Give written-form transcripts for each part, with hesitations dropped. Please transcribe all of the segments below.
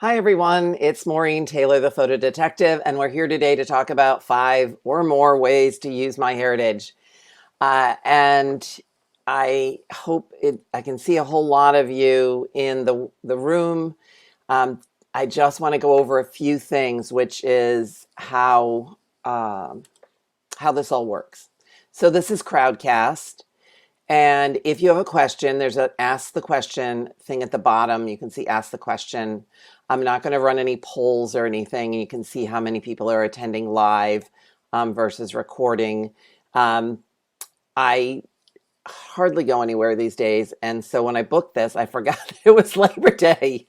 Hi, everyone. It's Maureen Taylor, the photo detective, and we're here today to talk about 5 or more ways to use MyHeritage. And I can see a whole lot of you in the room. Um, I just want to go over a few things, which is how this all works. So this is Crowdcast. And if you have a question, there's an ask the question thing at the bottom. You can see ask the question. I'm not going to run any polls or anything. You can see how many people are attending live versus recording. I hardly go anywhere these days. And so when I booked this, I forgot it was Labor Day,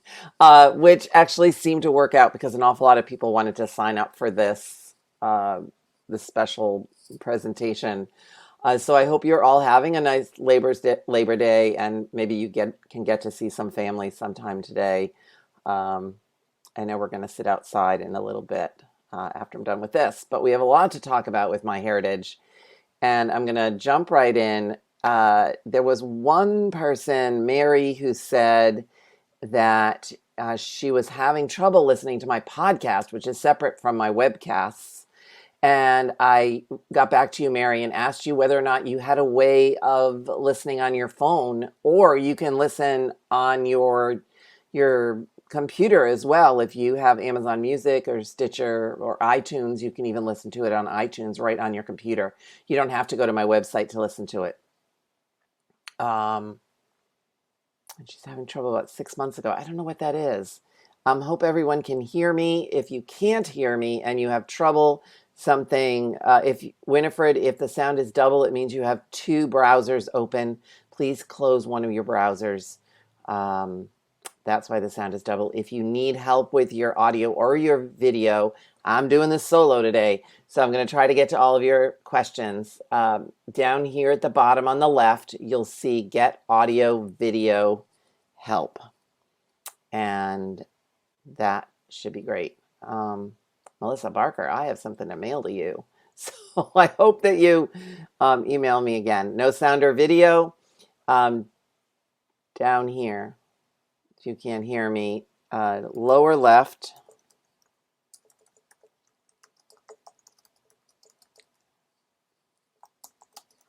which actually seemed to work out because an awful lot of people wanted to sign up for this special presentation. So I hope you're all having a nice Labor Day, and maybe you can get to see some family sometime today. Um, I know we're going to sit outside in a little bit after I'm done with this, but we have a lot to talk about with MyHeritage, and I'm going to jump right in. There was one person, Mary, who said that she was having trouble listening to my podcast, which is separate from my webcasts. And I got back to you, Mary, and asked you whether or not you had a way of listening on your phone, or you can listen on your computer as well. If you have Amazon Music or Stitcher or iTunes, you can even listen to it on iTunes right on your computer. You don't have to go to my website to listen to it. And she's having trouble about 6 months ago. I don't know what that is. Hope everyone can hear me. If you can't hear me and you have trouble, if Winifred, if the sound is double, it means you have two browsers open. Please close one of your browsers. That's why the sound is double. If you need help with your audio or your video, I'm doing this solo today, so I'm going to try to get to all of your questions. Down here at the bottom on the left, you'll see Get Audio Video Help, and that should be great. Melissa Barker, I have something to mail to you. So I hope that you email me again. No sound or video. Down here, if you can't hear me, lower left,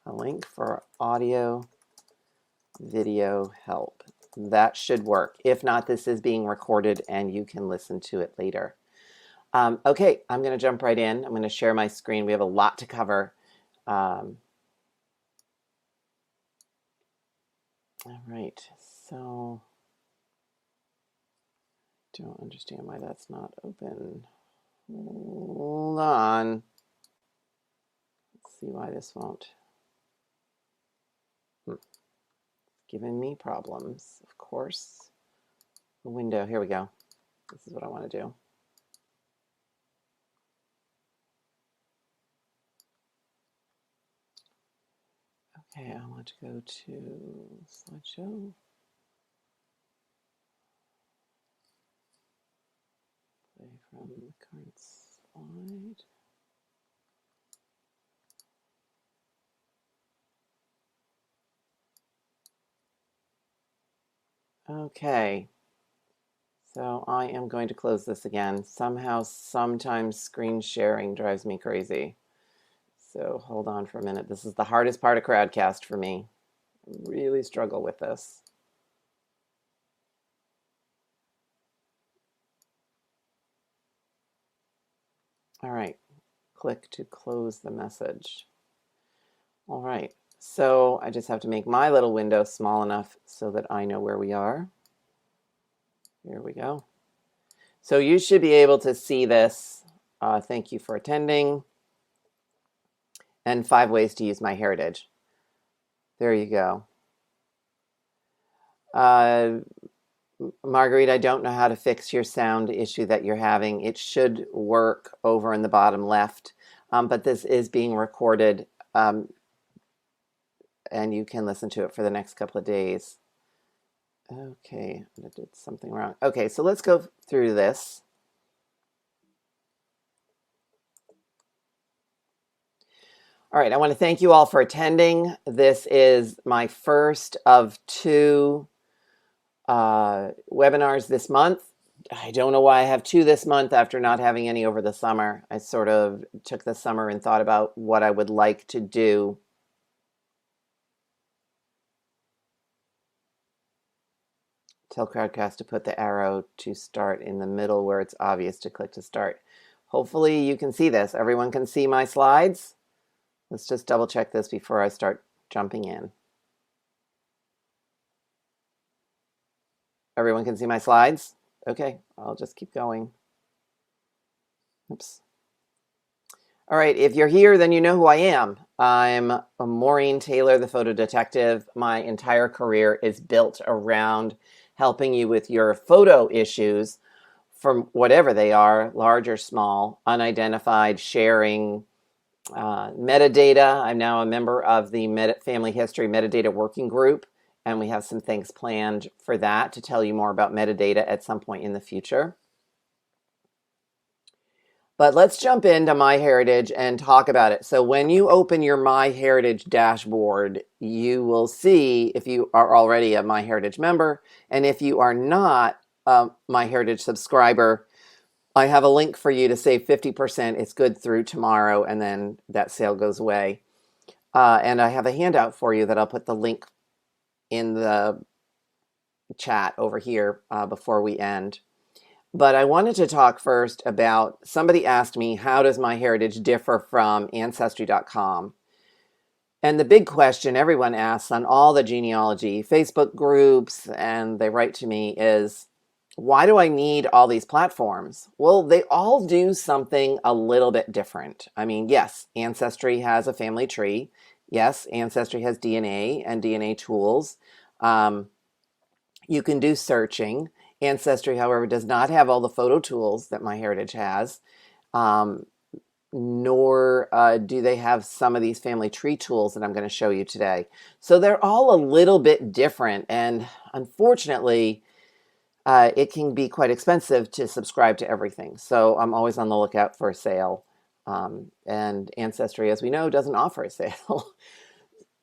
a link for audio video help. That should work. If not, this is being recorded and you can listen to it later. Okay, I'm going to jump right in. I'm going to share my screen. We have a lot to cover. All right, so don't understand why that's not open. Hold on. Let's see why this won't. Giving me problems, of course. The window, here we go. This is what I want to do. Okay, I want to go to slideshow. Play from the current slide. Okay, so I am going to close this again. Somehow, sometimes screen sharing drives me crazy. So hold on for a minute. This is the hardest part of Crowdcast for me. I really struggle with this. All right, click to close the message. All right, so I just have to make my little window small enough so that I know where we are. Here we go. So you should be able to see this. Thank you for attending. And 5 ways to use MyHeritage. There you go. Marguerite, I don't know how to fix your sound issue that you're having. It should work over in the bottom left, but this is being recorded, and you can listen to it for the next couple of days. Okay, I did something wrong. Okay, so let's go through this. All right, I want to thank you all for attending. This is my first of 2 webinars this month. I don't know why I have two this month after not having any over the summer. I sort of took the summer and thought about what I would like to do. Tell Crowdcast to put the arrow to start in the middle where it's obvious to click to start. Hopefully you can see this. Everyone can see my slides. Let's just double check this before I start jumping in. Everyone can see my slides? Okay, I'll just keep going. Oops. All right, if you're here, then you know who I am. I'm Maureen Taylor, the photo detective. My entire career is built around helping you with your photo issues, from whatever they are, large or small, unidentified, sharing, metadata. I'm now a member of the Family History Metadata Working Group, and we have some things planned for that to tell you more about metadata at some point in the future. But let's jump into MyHeritage and talk about it. So when you open your MyHeritage dashboard, you will see if you are already a MyHeritage member, and if you are not a MyHeritage subscriber, I have a link for you to save 50%. It's good through tomorrow, and then that sale goes away. And I have a handout for you that I'll put the link in the chat over here before we end. But I wanted to talk first about, somebody asked me, how does MyHeritage differ from Ancestry.com? And the big question everyone asks on all the genealogy Facebook groups, and they write to me, is, why do I need all these platforms? Well, they all do something a little bit different. I mean, yes, Ancestry has a family tree. Yes, Ancestry has DNA and DNA tools. You can do searching. Ancestry, however, does not have all the photo tools that MyHeritage has, nor do they have some of these family tree tools that I'm going to show you today. So they're all a little bit different, and unfortunately, it can be quite expensive to subscribe to everything. So I'm always on the lookout for a sale, and Ancestry, as we know, doesn't offer a sale.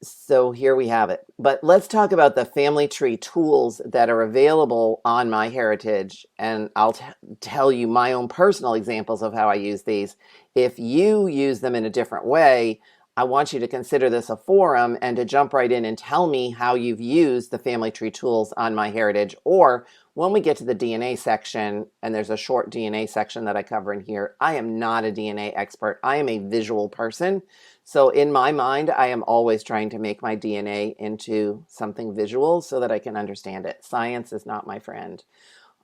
So here we have it. But let's talk about the family tree tools that are available on MyHeritage, and I'll tell you my own personal examples of how I use these. If you use them in a different way, I want you to consider this a forum and to jump right in and tell me how you've used the family tree tools on MyHeritage, or when we get to the DNA section, and there's a short DNA section that I cover in here, I am not a DNA expert. I am a visual person. So in my mind, I am always trying to make my DNA into something visual so that I can understand it. Science is not my friend,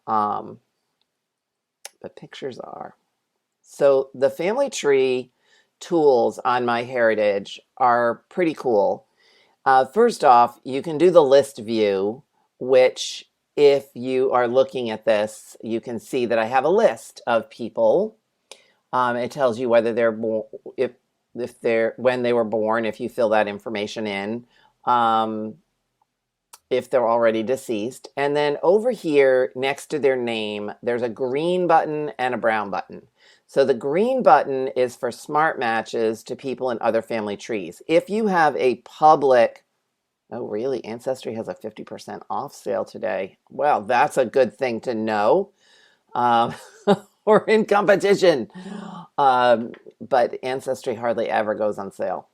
but pictures are. So the family tree tools on MyHeritage are pretty cool. First off, you can do the list view, which if you are looking at this, you can see that I have a list of people. It tells you whether they're born, if they're, when they were born, if you fill that information in, if they're already deceased. And then over here next to their name, there's a green button and a brown button. So the green button is for smart matches to people in other family trees. If you have a public, oh really, Ancestry has a 50% off sale today. Well, that's a good thing to know. We're in competition. But Ancestry hardly ever goes on sale.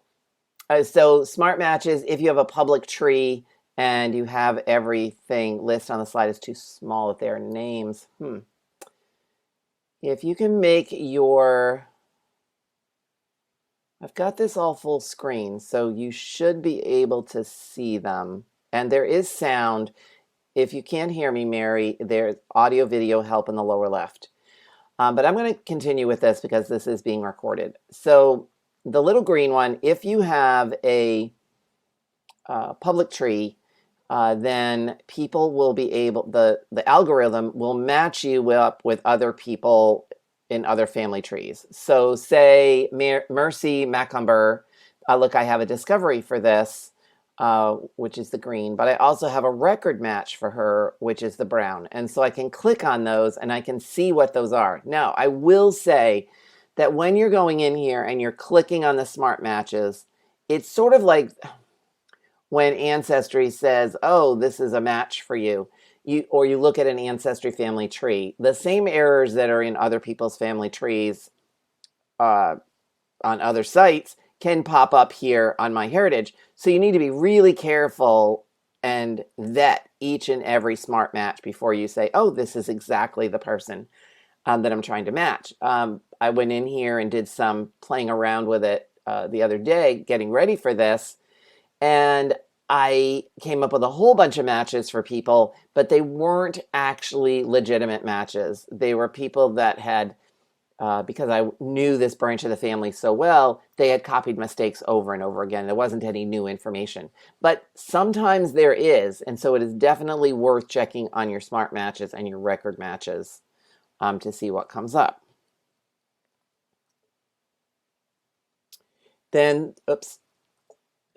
So smart matches, if you have a public tree and you have everything listed on the slide is too small with their names. If you can make your, I've got this all full screen, so you should be able to see them. And there is sound. If you can't hear me, Mary, there's audio video help in the lower left. But I'm going to continue with this because this is being recorded. So the little green one, if you have a public tree, then people will be able, the algorithm will match you up with other people in other family trees. So say Mercy Macumber, look, I have a discovery for this, which is the green, but I also have a record match for her, which is the brown. And so I can click on those and I can see what those are. Now, I will say that when you're going in here and you're clicking on the smart matches, it's sort of like when Ancestry says, oh, this is a match for you. you look at an ancestry family tree, the same errors that are in other people's family trees uh, on other sites can pop up here on MyHeritage. So you need to be really careful and vet each and every smart match before you say, oh, this is exactly the person that I'm trying to match. I went in here and did some playing around with it the other day, getting ready for this, and I came up with a whole bunch of matches for people, but they weren't actually legitimate matches. They were people that had, because I knew this branch of the family so well, they had copied mistakes over and over again. There wasn't any new information. But sometimes there is, and so it is definitely worth checking on your smart matches and your record matches to see what comes up. Then, oops.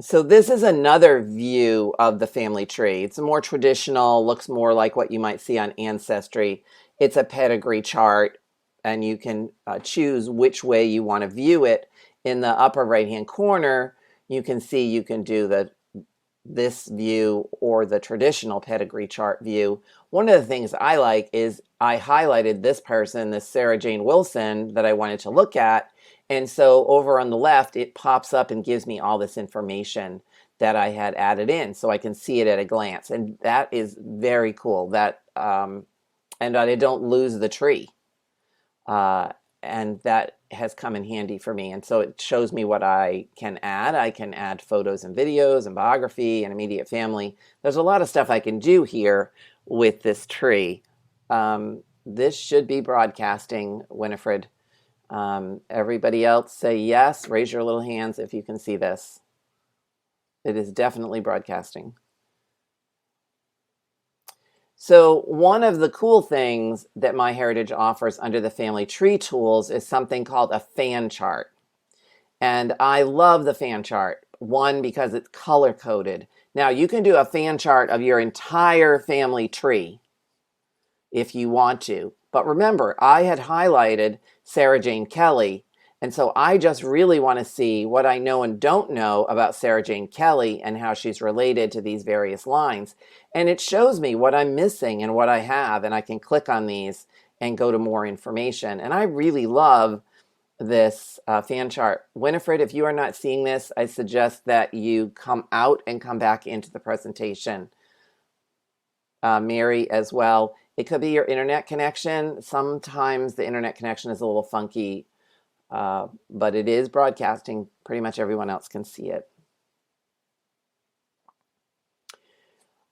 So this is another view of the family tree. It's more traditional, looks more like what you might see on Ancestry. It's a pedigree chart, and you can choose which way you want to view it. In the upper right-hand corner, you can see you can do this view or the traditional pedigree chart view. One of the things I like is I highlighted this person, this Sarah Jane Wilson, that I wanted to look at. And so over on the left, it pops up and gives me all this information that I had added in, so I can see it at a glance. And that is very cool. That and I don't lose the tree. And that has come in handy for me. And so it shows me what I can add. I can add photos and videos and biography and immediate family. There's a lot of stuff I can do here with this tree. This should be broadcasting, Winifred. Everybody else say yes. Raise your little hands if you can see this. It is definitely broadcasting. So one of the cool things that MyHeritage offers under the family tree tools is something called a fan chart. And I love the fan chart. One, because it's color coded. Now you can do a fan chart of your entire family tree if you want to. But remember, I had highlighted Sarah Jane Kelly, and so I just really want to see what I know and don't know about Sarah Jane Kelly and how she's related to these various lines. And it shows me what I'm missing and what I have, and I can click on these and go to more information. And I really love this fan chart. Winifred, if you are not seeing this, I suggest that you come out and come back into the presentation. Mary as well. It could be your internet connection. Sometimes the internet connection is a little funky, but it is broadcasting. Pretty much everyone else can see it.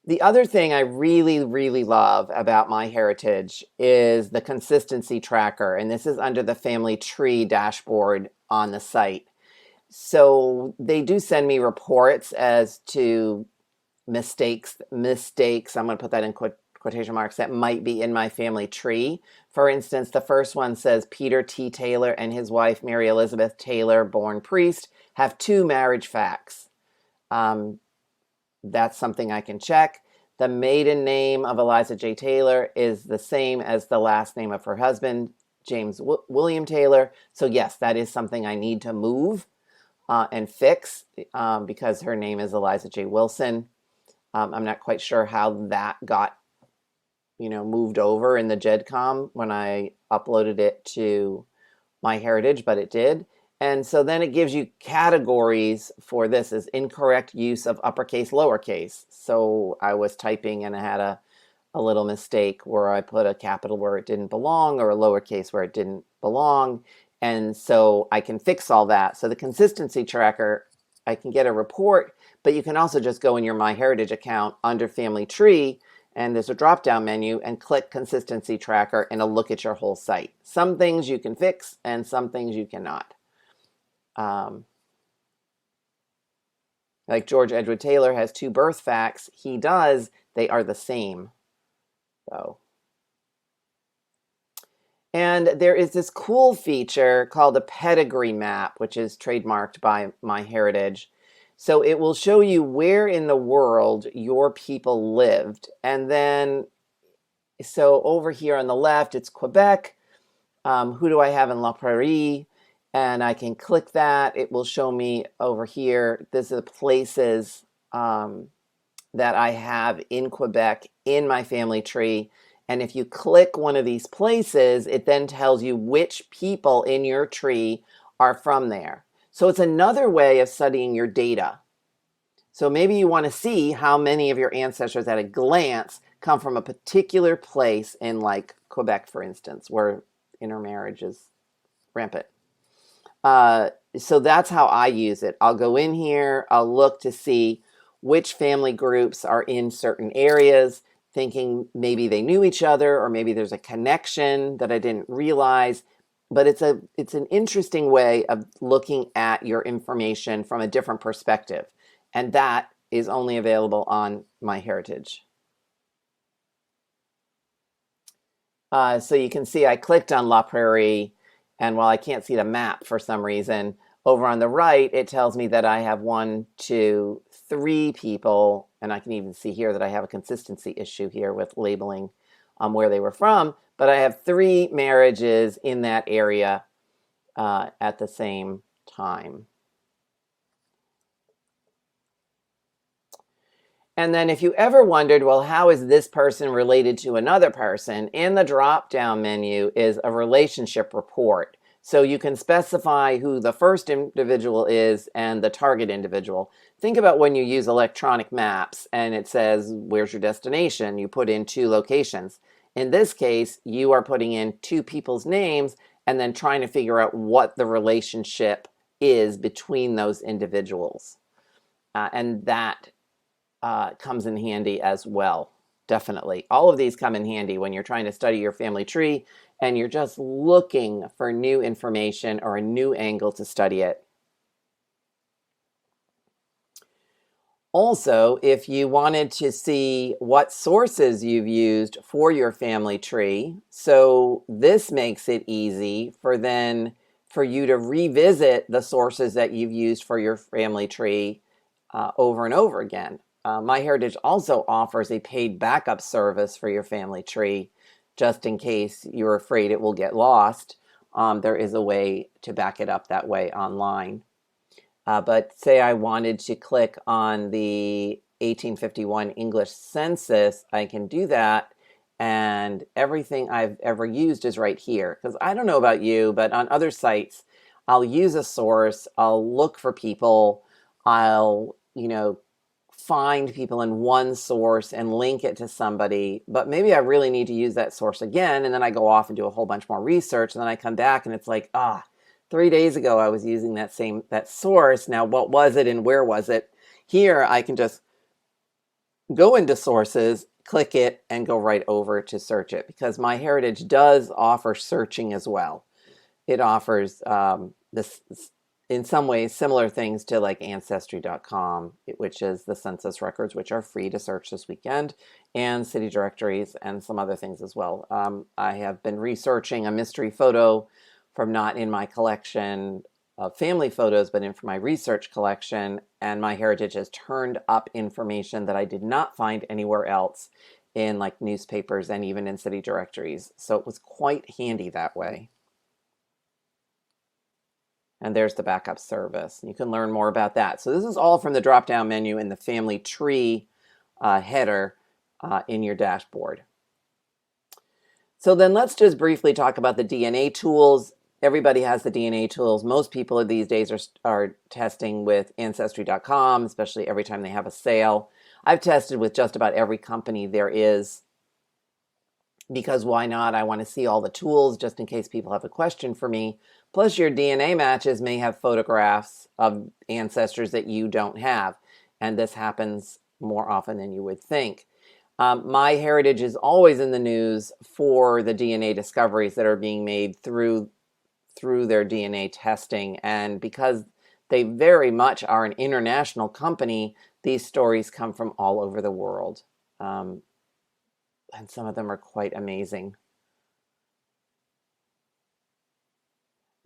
The other thing I really, really love about MyHeritage is the consistency tracker, and this is under the family tree dashboard on the site. So they do send me reports as to mistakes, I'm going to put that in quotation marks, that might be in my family tree. For instance, the first one says Peter T. Taylor and his wife Mary Elizabeth Taylor, born priest, have 2 marriage facts. That's something I can check. The maiden name of Eliza J. Taylor is the same as the last name of her husband, James William Taylor. So yes, that is something I need to move and fix because her name is Eliza J. Wilson. I'm not quite sure how that got, moved over in the GEDCOM when I uploaded it to MyHeritage, but it did. And so then it gives you categories for this as incorrect use of uppercase, lowercase. So I was typing and I had a little mistake where I put a capital where it didn't belong or a lowercase where it didn't belong. And so I can fix all that. So the consistency tracker, I can get a report, but you can also just go in your MyHeritage account under Family Tree, and there's a drop-down menu, and click Consistency Tracker, and it'll look at your whole site. Some things you can fix, and some things you cannot. Like George Edward Taylor has 2 birth facts. He does. They are the same. So. And there is this cool feature called a pedigree map, which is trademarked by MyHeritage. So it will show you where in the world your people lived. And then, so over here on the left, it's Quebec. Who do I have in La Prairie? And I can click that. It will show me over here. This is the places that I have in Quebec in my family tree. And if you click one of these places, it then tells you which people in your tree are from there. So it's another way of studying your data. So maybe you want to see how many of your ancestors at a glance come from a particular place in like Quebec, for instance, where intermarriage is rampant. So that's how I use it. I'll go in here, I'll look to see which family groups are in certain areas, thinking maybe they knew each other or maybe there's a connection that I didn't realize. But it's an interesting way of looking at your information from a different perspective. And that is only available on MyHeritage. So you can see I clicked on La Prairie, and while I can't see the map for some reason, over on the right, it tells me that I have 1, 2, 3 people, and I can even see here that I have a consistency issue here with labeling where they were from, but I have 3 marriages in that area at the same time. And then if you ever wondered, well, how is this person related to another person? In the drop-down menu is a relationship report. So you can specify who the first individual is and the target individual. Think about when you use electronic maps and it says, where's your destination? You put in 2 locations. In this case, you are putting in 2 people's names and then trying to figure out what the relationship is between those individuals. And that comes in handy as well. Definitely. All of these come in handy when you're trying to study your family tree and you're just looking for new information or a new angle to study it. Also, if you wanted to see what sources you've used for your family tree, so this makes it easy for you to revisit the sources that you've used for your family tree over and over again. MyHeritage also offers a paid backup service for your family tree, just in case you're afraid it will get lost. There is a way to back it up that way online. But say I wanted to click on the 1851 English census, I can do that. And everything I've ever used is right here. Because I don't know about you, but on other sites, I'll use a source, I'll look for people, I'll, find people in one source and link it to somebody, but maybe I really need to use that source again. And then I go off and do a whole bunch more research. And then I come back and it's like, 3 days ago, I was using that source. Now, what was it and where was it? Here, I can just go into sources, click it, and go right over to search it because MyHeritage does offer searching as well. It offers this, in some ways, similar things to like Ancestry.com, which is the census records, which are free to search this weekend, and city directories and some other things as well. I have been researching a mystery photo from not in my collection of family photos, but in for my research collection, and MyHeritage has turned up information that I did not find anywhere else in like newspapers and even in city directories. So it was quite handy that way. And there's the backup service. You can learn more about that. So this is all from the drop-down menu in the family tree header in your dashboard. So then let's just briefly talk about the DNA tools. Everybody has the DNA tools. Most people these days are testing with Ancestry.com, especially every time they have a sale. I've tested with just about every company there is, because why not? I want to see all the tools just in case people have a question for me. Plus, your DNA matches may have photographs of ancestors that you don't have, and this happens more often than you would think. MyHeritage is always in the news for the DNA discoveries that are being made through their DNA testing, and because they very much are an international company, these stories come from all over the world, and some of them are quite amazing.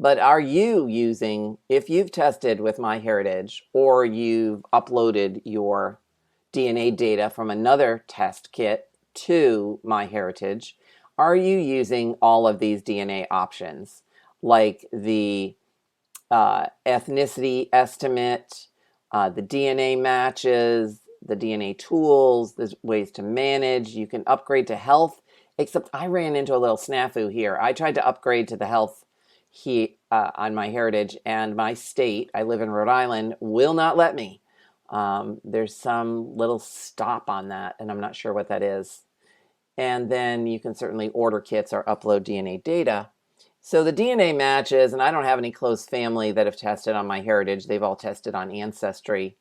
But are you using, if you've tested with MyHeritage or you've uploaded your DNA data from another test kit to MyHeritage, are you using all of these DNA options, like the ethnicity estimate, the DNA matches, the DNA tools. There's ways to manage. You can upgrade to health, except I ran into a little snafu here. I tried to upgrade to the health on MyHeritage, and my state, I live in Rhode Island, will not let me. There's some little stop on that, and I'm not sure what that is. And then you can certainly order kits or upload DNA data. So the DNA matches, and I don't have any close family that have tested on MyHeritage. They've all tested on Ancestry.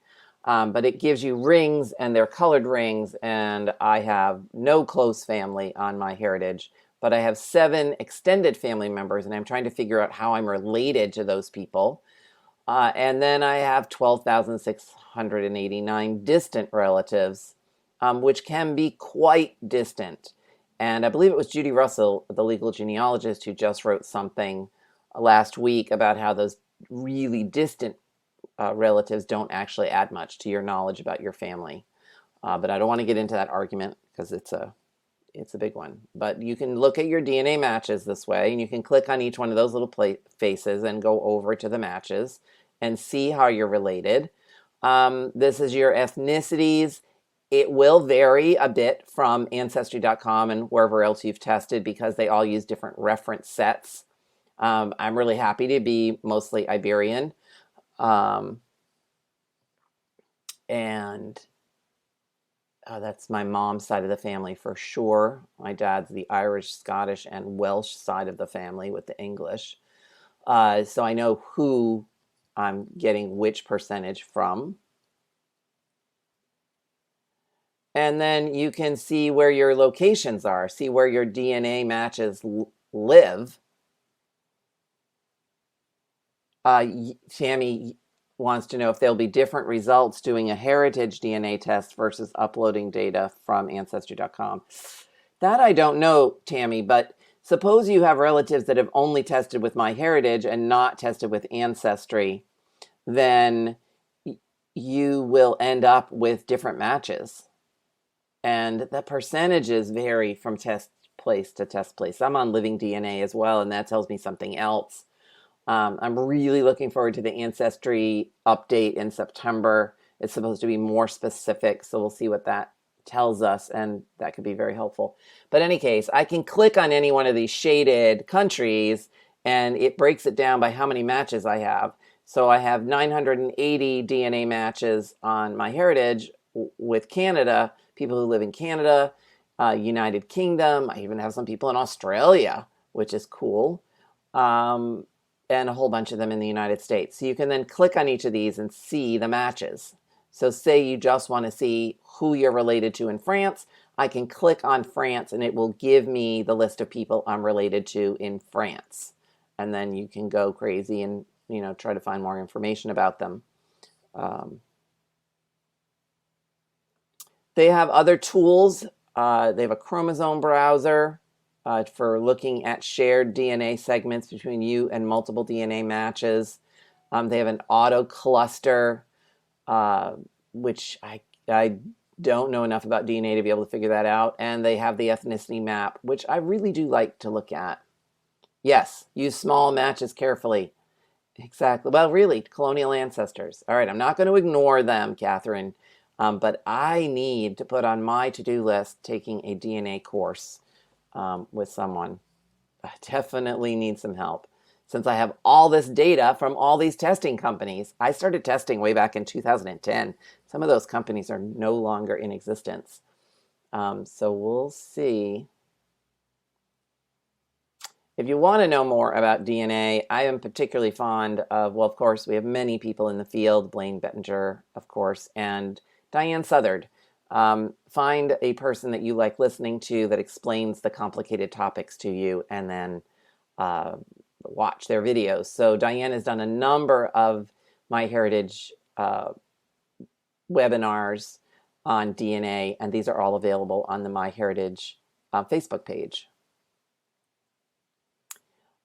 But it gives you rings, and they're colored rings, and I have no close family on MyHeritage. But I have 7 extended family members, and I'm trying to figure out how I'm related to those people. And then I have 12,689 distant relatives, which can be quite distant. And I believe it was Judy Russell, the legal genealogist, who just wrote something last week about how those really distant relatives don't actually add much to your knowledge about your family. But I don't want to get into that argument because it's a big one. But you can look at your DNA matches this way, and you can click on each one of those little faces and go over to the matches and see how you're related. This is your ethnicities. It will vary a bit from Ancestry.com and wherever else you've tested because they all use different reference sets. I'm really happy to be mostly Iberian. That's my mom's side of the family for sure. My dad's the Irish, Scottish, and Welsh side of the family with the English. So I know who I'm getting which percentage from. And then you can see where your locations are, see where your DNA matches live. Tammy wants to know if there'll be different results doing a heritage DNA test versus uploading data from Ancestry.com. That I don't know, Tammy, but suppose you have relatives that have only tested with MyHeritage and not tested with Ancestry, then you will end up with different matches. And the percentages vary from test place to test place. I'm on Living DNA as well, and that tells me something else. I'm really looking forward to the Ancestry update in September. It's supposed to be more specific, so we'll see what that tells us, and that could be very helpful. But in any case, I can click on any one of these shaded countries, and it breaks it down by how many matches I have. So I have 980 DNA matches on MyHeritage with Canada, people who live in Canada, United Kingdom. I even have some people in Australia, which is cool. And a whole bunch of them in the United States. So you can then click on each of these and see the matches. So say you just want to see who you're related to in France, I can click on France and it will give me the list of people I'm related to in France. And then you can go crazy and try to find more information about them. They have other tools. They have a chromosome browser for looking at shared DNA segments between you and multiple DNA matches. They have an auto cluster, which I don't know enough about DNA to be able to figure that out. And they have the ethnicity map, which I really do like to look at. Yes, use small matches carefully. Exactly. Well, really, colonial ancestors. All right, I'm not going to ignore them, Catherine, but I need to put on my to-do list taking a DNA course with someone. I definitely need some help. Since I have all this data from all these testing companies, I started testing way back in 2010. Some of those companies are no longer in existence. So we'll see. If you want to know more about DNA, I am particularly fond of, well, of course, we have many people in the field, Blaine Bettinger, of course, and Diane Southard. Find a person that you like listening to that explains the complicated topics to you, and then watch their videos. So Diane has done a number of MyHeritage webinars on DNA, and these are all available on the MyHeritage Facebook page.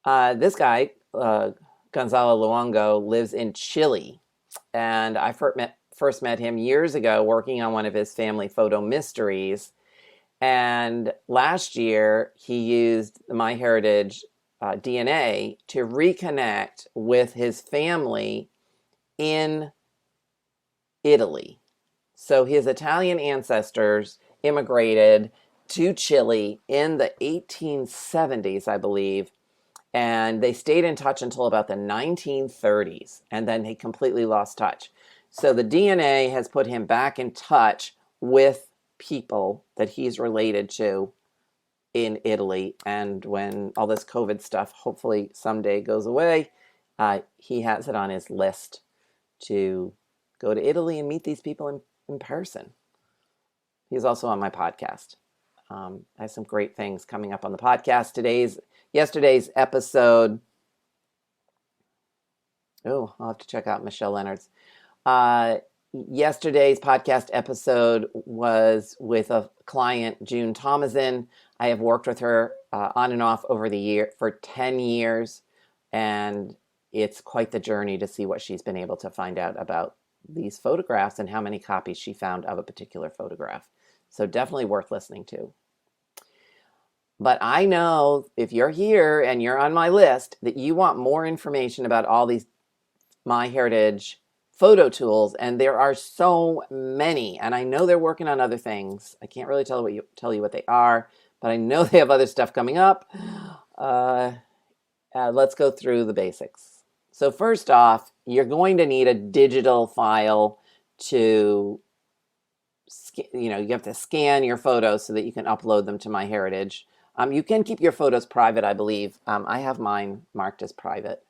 This guy, Gonzalo Luongo, lives in Chile, and I first met him years ago working on one of his family photo mysteries. And last year, he used MyHeritage DNA to reconnect with his family in Italy. So his Italian ancestors immigrated to Chile in the 1870s, I believe, and they stayed in touch until about the 1930s, and then he completely lost touch. So the DNA has put him back in touch with people that he's related to in Italy. And when all this COVID stuff hopefully someday goes away, he has it on his list to go to Italy and meet these people in person. He's also on my podcast. I have some great things coming up on the podcast. Yesterday's episode. Oh, I'll have to check out Michelle Leonard's. Yesterday's podcast episode was with a client, June Thomason. I have worked with her on and off over the year for 10 years, and it's quite the journey to see what she's been able to find out about these photographs and how many copies she found of a particular photograph. So definitely worth listening to. But I know if you're here and you're on my list that you want more information about all these MyHeritage photo tools, and there are so many. And I know they're working on other things. I can't really tell you what they are, but I know they have other stuff coming up. Let's go through the basics. So first off, you're going to need a digital file to, you have to scan your photos so that you can upload them to MyHeritage. You can keep your photos private, I believe. I have mine marked as private.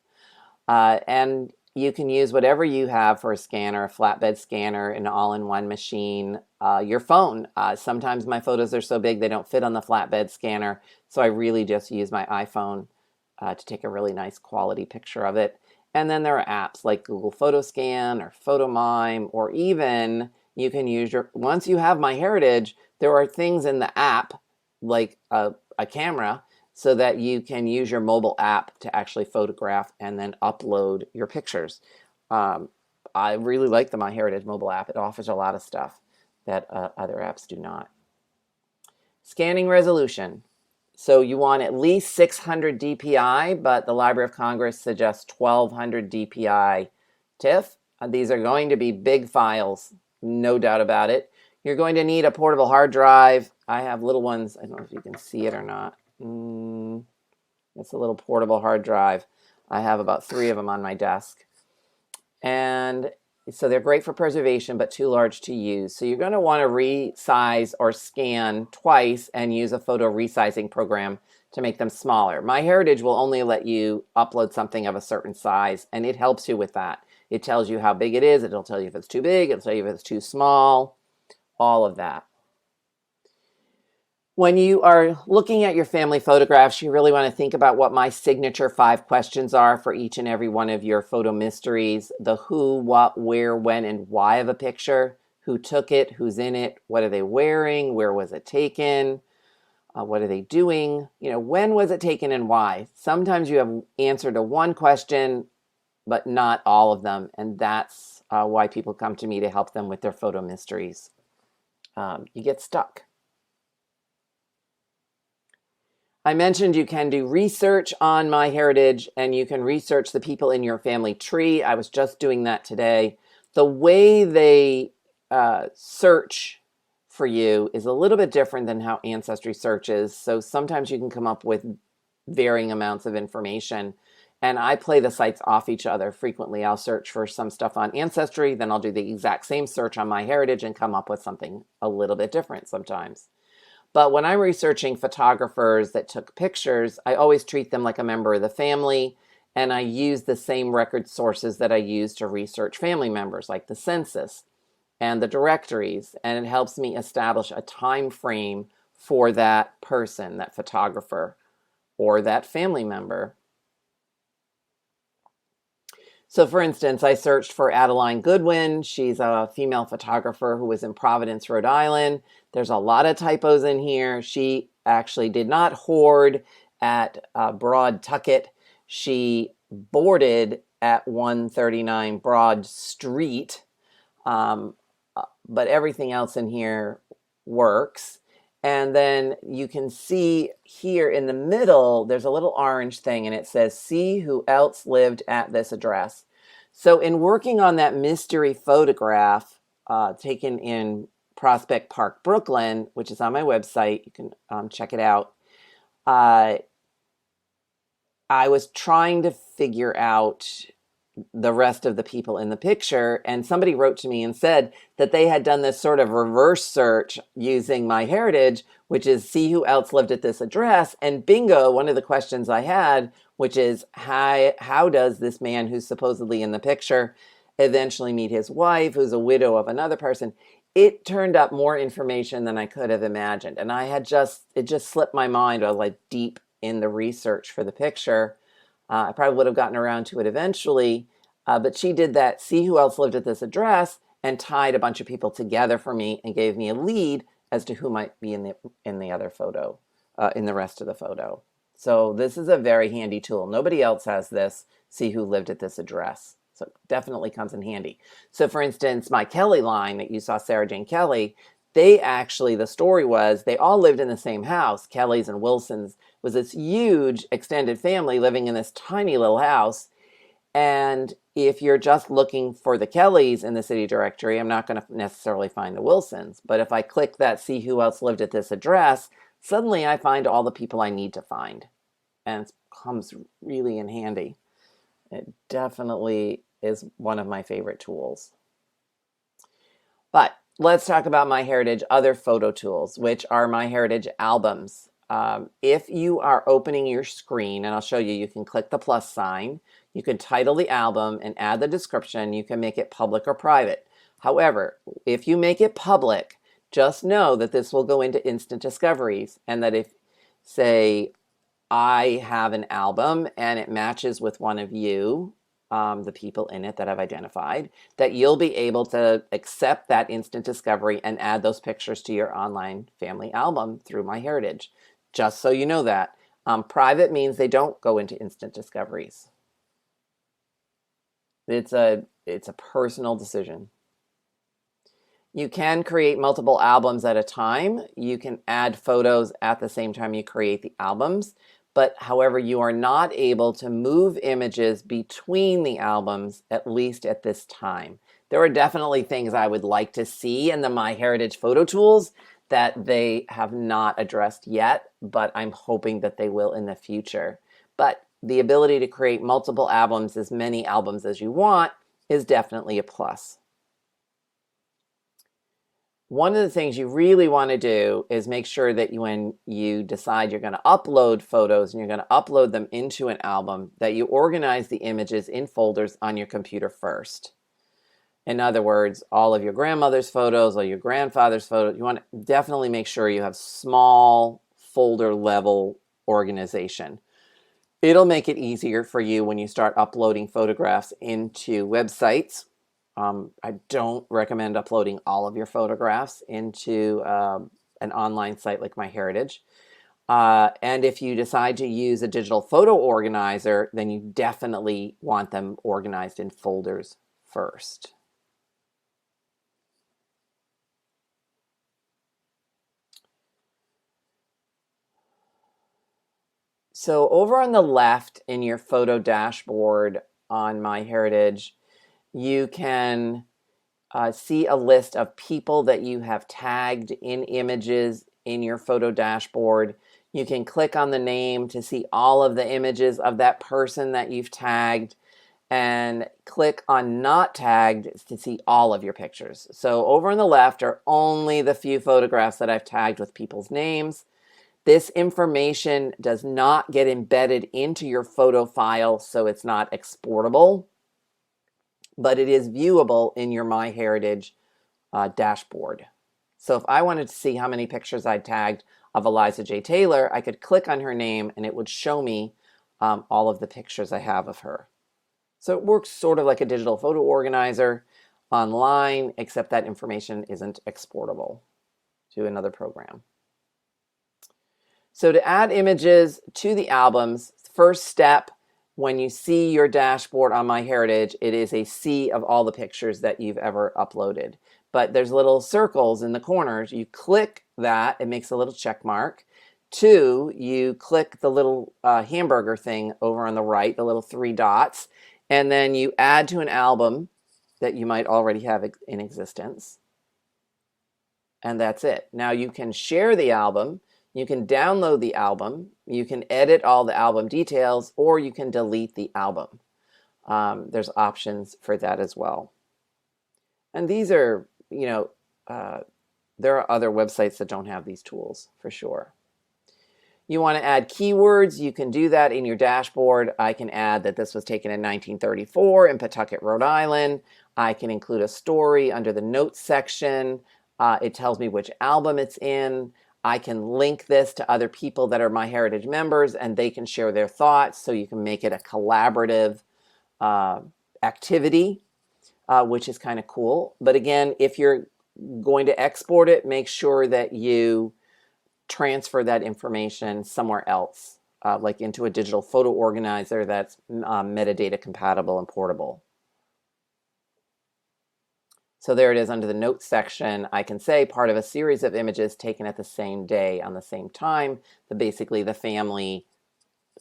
And you can use whatever you have for a scanner, a flatbed scanner, an all-in-one machine, your phone. Sometimes my photos are so big they don't fit on the flatbed scanner, so I really just use my iPhone to take a really nice quality picture of it. And then there are apps like Google Photoscan or Photomime, or even you can use once you have MyHeritage, there are things in the app like a camera so that you can use your mobile app to actually photograph and then upload your pictures. I really like the MyHeritage mobile app. It offers a lot of stuff that other apps do not. Scanning resolution. So you want at least 600 DPI, but the Library of Congress suggests 1200 DPI TIFF. These are going to be big files, no doubt about it. You're going to need a portable hard drive. I have little ones. I don't know if you can see it or not. It's a little portable hard drive. I have about 3 of them on my desk. And so they're great for preservation, but too large to use. So you're going to want to resize or scan twice and use a photo resizing program to make them smaller. MyHeritage will only let you upload something of a certain size, and it helps you with that. It tells you how big it is. It'll tell you if it's too big. It'll tell you if it's too small. All of that. When you are looking at your family photographs, you really want to think about what my signature 5 questions are for each and every one of your photo mysteries. The who, what, where, when, and why of a picture. Who took it? Who's in it? What are they wearing? Where was it taken? What are they doing? When was it taken and why? Sometimes you have answer to one question, but not all of them. And that's why people come to me to help them with their photo mysteries. You get stuck. I mentioned you can do research on MyHeritage, and you can research the people in your family tree. I was just doing that today. The way they search for you is a little bit different than how Ancestry searches. So sometimes you can come up with varying amounts of information. And I play the sites off each other frequently. I'll search for some stuff on Ancestry, then I'll do the exact same search on MyHeritage and come up with something a little bit different sometimes. But when I'm researching photographers that took pictures, I always treat them like a member of the family, and I use the same record sources that I use to research family members, like the census and the directories, and it helps me establish a time frame for that person, that photographer, or that family member. So for instance, I searched for Adeline Goodwin. She's a female photographer who was in Providence, Rhode Island. There's a lot of typos in here. She actually did not hoard at Broad Tucket. She boarded at 139 Broad Street, but everything else in here works. And then you can see here in the middle, there's a little orange thing, and it says, see who else lived at this address. So in working on that mystery photograph, taken in Prospect Park, Brooklyn, which is on my website. You can check it out. I was trying to figure out the rest of the people in the picture, and somebody wrote to me and said that they had done this sort of reverse search using MyHeritage, which is see who else lived at this address. And bingo, one of the questions I had, which is how does this man who's supposedly in the picture eventually meet his wife, who's a widow of another person? It turned up more information than I could have imagined. And it just slipped my mind. I was like deep in the research for the picture. I probably would have gotten around to it eventually, but she did that, see who else lived at this address, and tied a bunch of people together for me and gave me a lead as to who might be in the other photo, in the rest of the photo. So this is a very handy tool. Nobody else has this, see who lived at this address. So it definitely comes in handy. So for instance, my Kelly line that you saw, Sarah Jane Kelly, the story was they all lived in the same house, Kellys and Wilsons. Was this huge extended family living in this tiny little house. And if you're just looking for the Kellys in the city directory, I'm not going to necessarily find the Wilsons. But if I click that see who else lived at this address, suddenly I find all the people I need to find. And it comes really in handy. It definitely is one of my favorite tools. But let's talk about MyHeritage other photo tools, which are MyHeritage albums. If you are opening your screen, and I'll show you, you can click the plus sign, you can title the album and add the description, you can make it public or private. However, if you make it public, just know that this will go into instant discoveries, and that if, say, I have an album and it matches with one of you, the people in it that I've identified, that you'll be able to accept that instant discovery and add those pictures to your online family album through MyHeritage. Just so you know that. Private means they don't go into instant discoveries. It's a personal decision. You can create multiple albums at a time. You can add photos at the same time you create the albums. But however, you are not able to move images between the albums, at least at this time. There are definitely things I would like to see in the MyHeritage photo tools that they have not addressed yet, but I'm hoping that they will in the future. But the ability to create multiple albums, as many albums as you want, is definitely a plus. One of the things you really want to do is make sure that when you decide you're going to upload photos and you're going to upload them into an album, that you organize the images in folders on your computer first. In other words, all of your grandmother's photos or your grandfather's photos, you want to definitely make sure you have small folder level organization. It'll make it easier for you when you start uploading photographs into websites. I don't recommend uploading all of your photographs into an online site like MyHeritage. And if you decide to use a digital photo organizer, then you definitely want them organized in folders first. So over on the left in your photo dashboard on MyHeritage, you can see a list of people that you have tagged in images in your photo dashboard. You can click on the name to see all of the images of that person that you've tagged, and click on not tagged to see all of your pictures. So over on the left are only the few photographs that I've tagged with people's names. This information does not get embedded into your photo file, so it's not exportable, but it is viewable in your MyHeritage dashboard. So if I wanted to see how many pictures I tagged of Eliza J. Taylor, I could click on her name and it would show me all of the pictures I have of her. So it works sort of like a digital photo organizer online, except that information isn't exportable to another program. So to add images to the albums, first step, when you see your dashboard on MyHeritage, it is a sea of all the pictures that you've ever uploaded. But there's little circles in the corners. You click that, it makes a little check mark. 2, you click the little hamburger thing over on the right, the little 3 dots, and then you add to an album. that you might already have in existence. And that's it. Now you can share the album, you can download the album, you can edit all the album details, or you can delete the album. There's options for that as well. And these are, there are other websites that don't have these tools for sure. You want to add keywords, you can do that in your dashboard. I can add that this was taken in 1934 in Pawtucket, Rhode Island. I can include a story under the notes section. It tells me which album it's in. I can link this to other people that are MyHeritage members, and they can share their thoughts, so you can make it a collaborative activity, which is kind of cool. But again, if you're going to export it, make sure that you transfer that information somewhere else, like into a digital photo organizer that's metadata compatible and portable. So there it is under the notes section. I can say part of a series of images taken at the same day on the same time. Basically, the family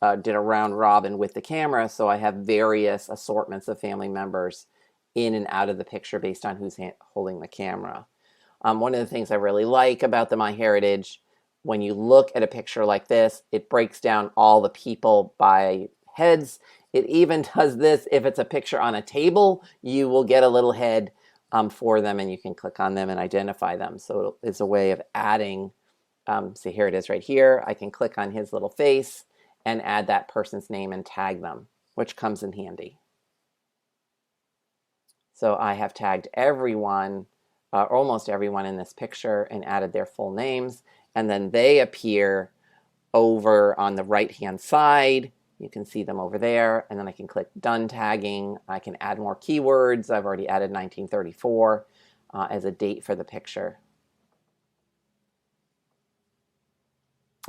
did a round robin with the camera, so I have various assortments of family members in and out of the picture based on who's holding the camera. One of the things I really like about the MyHeritage, when you look at a picture like this, it breaks down all the people by heads. It even does this if it's a picture on a table, you will get a little head for them, and you can click on them and identify them. So it's a way of adding, see, here it is right here. I can click on his little face and add that person's name and tag them, which comes in handy. So I have tagged everyone, almost everyone in this picture, and added their full names. And then they appear over on the right-hand side. You can see them over there. And then I can click Done Tagging. I can add more keywords. I've already added 1934 as a date for the picture.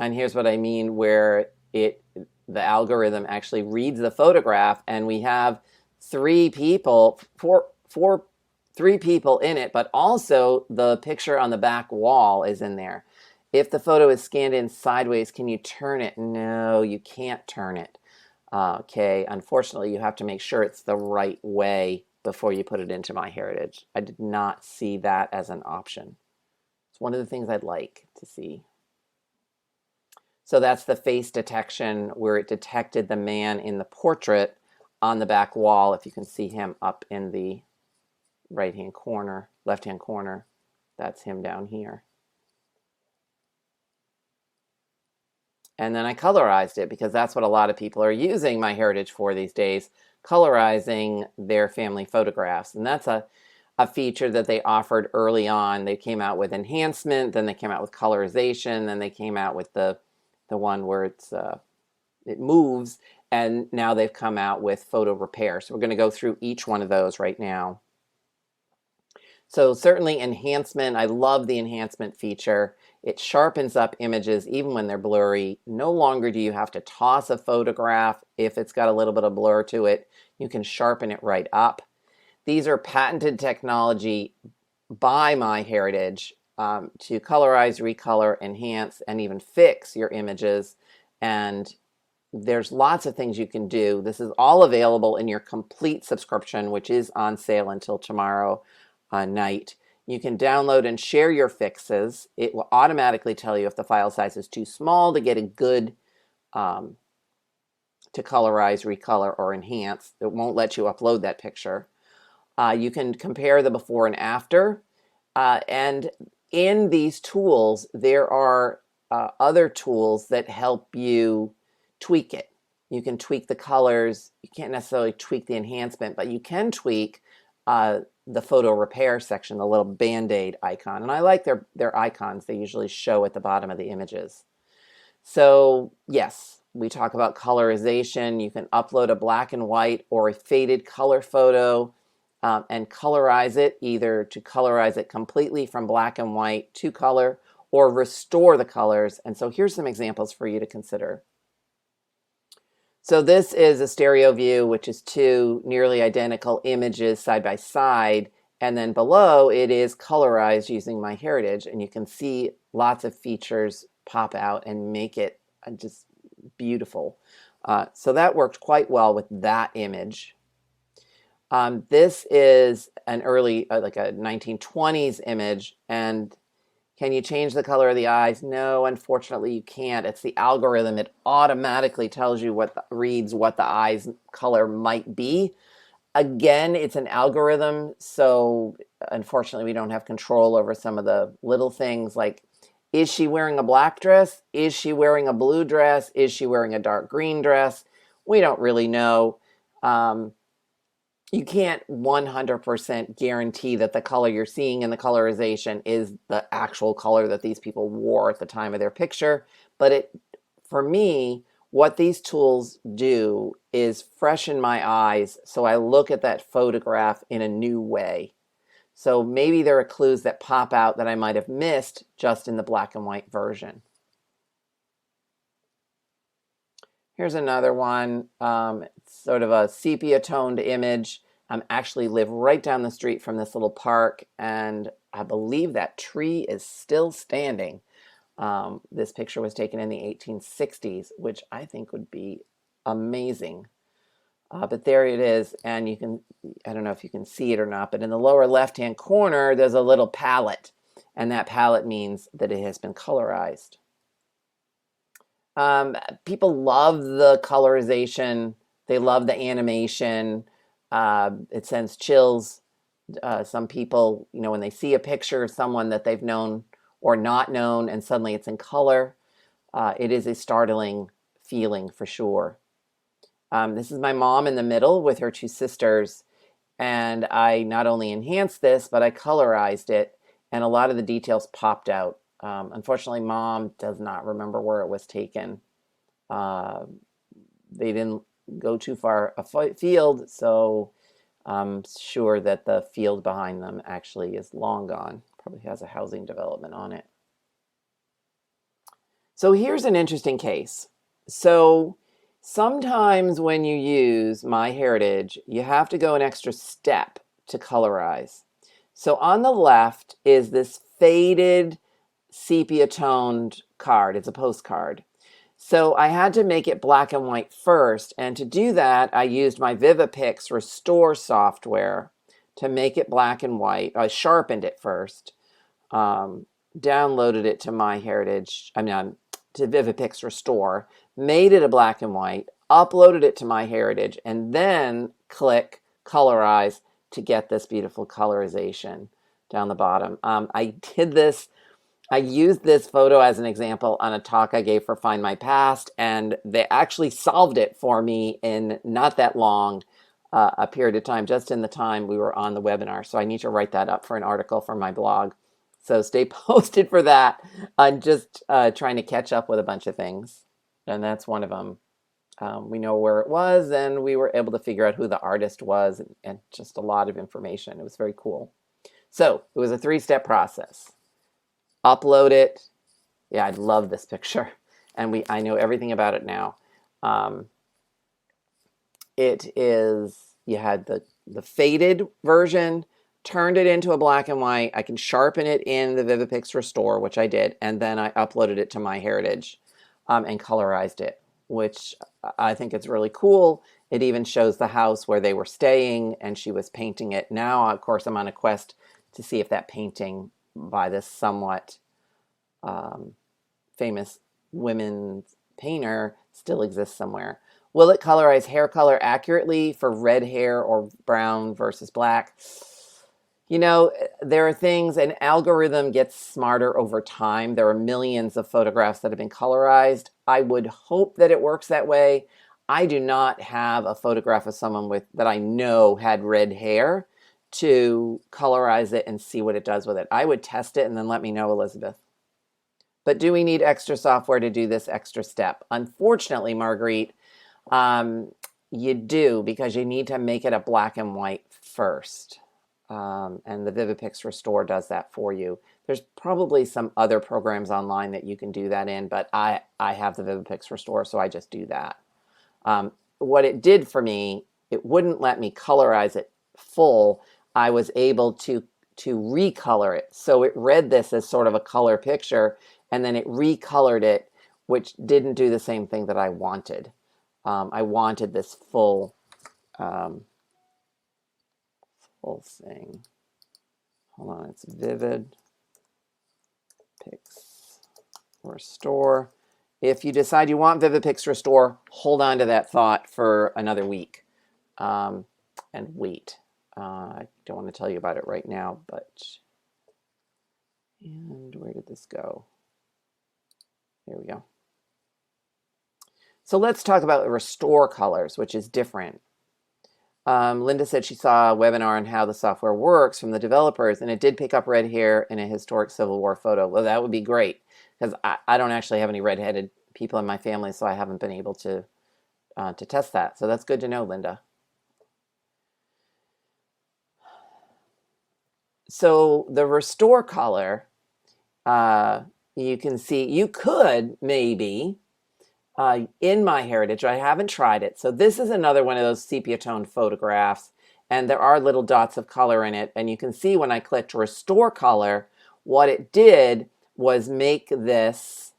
And here's what I mean, where the algorithm actually reads the photograph, and we have three people in it, but also the picture on the back wall is in there. If the photo is scanned in sideways, can you turn it? No, you can't turn it. Okay, unfortunately, you have to make sure it's the right way before you put it into MyHeritage. I did not see that as an option. It's one of the things I'd like to see. So that's the face detection, where it detected the man in the portrait on the back wall. If you can see him up in the right-hand corner, left-hand corner, that's him down here. And then I colorized it, because that's what a lot of people are using MyHeritage for these days, colorizing their family photographs. And that's a feature that they offered early on. They came out with enhancement, then they came out with colorization, then they came out with the one where it moves, and now they've come out with photo repair. So we're going to go through each one of those right now. So certainly enhancement, I love the enhancement feature. It sharpens up images even when they're blurry. No longer do you have to toss a photograph if it's got a little bit of blur to it. You can sharpen it right up. These are patented technology by MyHeritage to colorize, recolor, enhance, and even fix your images. And there's lots of things you can do. This is all available in your complete subscription, which is on sale until tomorrow night. You can download and share your fixes. It will automatically tell you if the file size is too small to get a good to colorize, recolor, or enhance. It won't let you upload that picture. You can compare the before and after. And in these tools, there are other tools that help you tweak it. You can tweak the colors. You can't necessarily tweak the enhancement, but you can tweak the photo repair section, the little Band-Aid icon. And I like their icons. They usually show at the bottom of the images. So yes, we talk about colorization. You can upload a black and white or a faded color photo and colorize it, either to colorize it completely from black and white to color, or restore the colors. And so here's some examples for you to consider. So this is a stereo view, which is two nearly identical images side by side. And then below it is colorized using MyHeritage. And you can see lots of features pop out and make it just beautiful. So that worked quite well with that image. This is an early, like a 1920s image, and can you change the color of the eyes? No, unfortunately you can't. It's the algorithm. It automatically tells you reads what the eyes color might be. Again, it's an algorithm, so unfortunately we don't have control over some of the little things like, is she wearing a black dress? Is she wearing a blue dress? Is she wearing a dark green dress? We don't really know. You can't 100% guarantee that the color you're seeing in the colorization is the actual color that these people wore at the time of their picture. But for me, what these tools do is freshen my eyes so I look at that photograph in a new way. So maybe there are clues that pop out that I might have missed just in the black and white version. Here's another one. It's sort of a sepia toned image. I actually live right down the street from this little park, and I believe that tree is still standing. This picture was taken in the 1860s, which I think would be amazing. But there it is, and you can, I don't know if you can see it or not, but in the lower left-hand corner, there's a little palette, and that palette means that it has been colorized. People love the colorization. They love the animation. It sends chills. Some people, when they see a picture of someone that they've known or not known, and suddenly it's in color, it is a startling feeling for sure. This is my mom in the middle with her two sisters, and I not only enhanced this, but I colorized it, and a lot of the details popped out. Unfortunately, Mom does not remember where it was taken. They didn't go too far afield, so I'm sure that the field behind them actually is long gone. Probably has a housing development on it. So here's an interesting case. So sometimes when you use MyHeritage, you have to go an extra step to colorize. So on the left is this faded sepia toned card. It's a postcard. So I had to make it black and white first, and to do that I used my Vivipix Restore software to make it black and white. I sharpened it first, downloaded it to MyHeritage, to Vivipix Restore, made it a black and white, uploaded it to MyHeritage, and then click Colorize to get this beautiful colorization down the bottom. I used this photo as an example on a talk I gave for Find My Past, and they actually solved it for me in not that long a period of time, just in the time we were on the webinar. So I need to write that up for an article for my blog. So stay posted for that. I'm just trying to catch up with a bunch of things, and that's one of them. We know where it was, and we were able to figure out who the artist was, and just a lot of information. It was very cool. So it was a 3-step process. Upload it. Yeah, I love this picture, and I know everything about it now. It is, you had the faded version, turned it into a black and white. I can sharpen it in the Vivipix Restore, which I did, and then I uploaded it to MyHeritage and colorized it, which I think it's really cool. It even shows the house where they were staying, and she was painting it. Now, of course, I'm on a quest to see if that painting by this somewhat famous women's painter still exists somewhere. Will it colorize hair color accurately for red hair or brown versus black? There are things, an algorithm gets smarter over time. There are millions of photographs that have been colorized. I would hope that it works that way. I do not have a photograph of someone that I know had red hair to colorize it and see what it does with it. I would test it and then let me know, Elizabeth. But do we need extra software to do this extra step? Unfortunately, Marguerite, you do, because you need to make it a black and white first. And the Vivipix Restore does that for you. There's probably some other programs online that you can do that in, but I have the Vivipix Restore, so I just do that. What it did for me, it wouldn't let me colorize it full. I was able to recolor it. So it read this as sort of a color picture, and then it recolored it, which didn't do the same thing that I wanted. I wanted this full pulsing. Hold on, it's Vivid Pix Restore. If you decide you want Vivid Pix Restore, hold on to that thought for another week and wait. I don't want to tell you about it right now, but, and where did this go? Here we go. So let's talk about restore colors, which is different. Linda said she saw a webinar on how the software works from the developers, and it did pick up red hair in a historic Civil War photo. Well, that would be great, because I don't actually have any redheaded people in my family, so I haven't been able to test that. So that's good to know, Linda. So the restore color, you can see, you could maybe, in MyHeritage, I haven't tried it. So this is another one of those sepia tone photographs, and there are little dots of color in it. And you can see when I clicked restore color, what it did was make this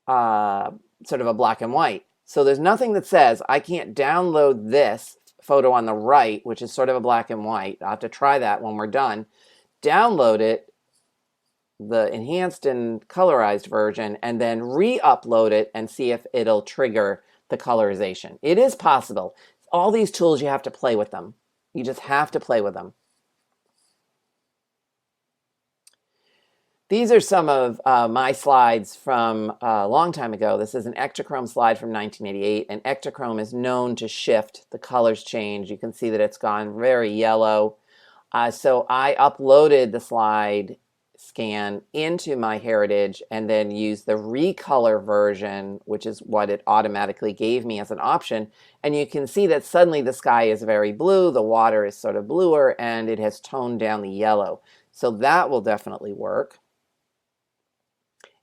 sort of a black and white. So there's nothing that says I can't download this photo on the right, which is sort of a black and white. I'll have to try that when we're done. Download it, the enhanced and colorized version, and then re-upload it and see if it'll trigger the colorization. It is possible. All these tools, you have to play with them. You just have to play with them. These are some of my slides from a long time ago. This is an Ektachrome slide from 1988, and Ektachrome is known to shift. The colors change. You can see that it's gone very yellow. So I uploaded the slide scan into MyHeritage and then use the recolor version, which is what it automatically gave me as an option. And you can see that suddenly the sky is very blue, the water is sort of bluer, and it has toned down the yellow. So that will definitely work.